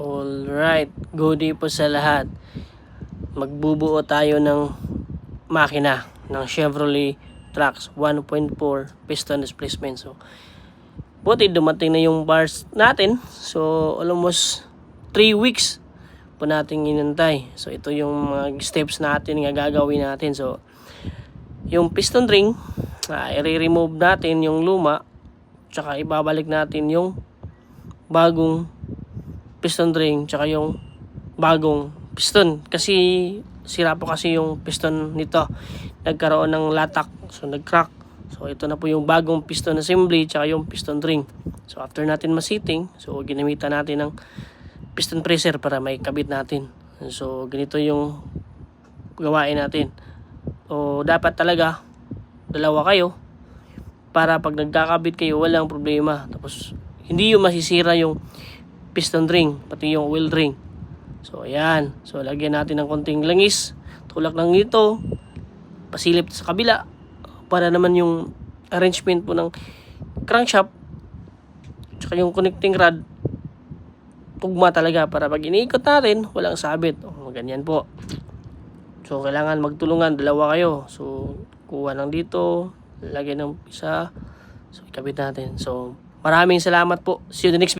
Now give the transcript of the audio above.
Alright, good day po sa lahat. Magbubuo tayo ng makina ng Chevrolet Trax 1.4 piston displacement. So, buti dumating na yung bars natin. So, almost 3 weeks po natin inantay. So, ito yung mga steps natin nga gagawin natin. So, yung piston ring, i-remove natin yung luma, tsaka ibabalik natin yung bagong piston ring tsaka yung bagong piston kasi sira po kasi yung piston nito, nagkaroon ng latak, so nag-crack. So ito na po yung bagong piston assembly tsaka yung piston ring. So after natin masiting, so ginamitan natin ng piston pressure para may kabit natin. So ganito yung gawain natin. So dapat talaga dalawa kayo para pag nagkakabit kayo walang problema, tapos hindi yung masisira yung piston ring, pati yung wheel ring. So ayan, so lagyan natin ng konting langis, tulak lang dito, pasilip sa kabila para naman yung arrangement po ng crankshaft tsaka yung connecting rod tugma talaga para pag iniikot natin walang sabit. Ganyan po. So kailangan magtulungan, dalawa kayo. So kuha lang dito, lagyan ng isa, so ikabit natin. So maraming salamat po, see you the next video.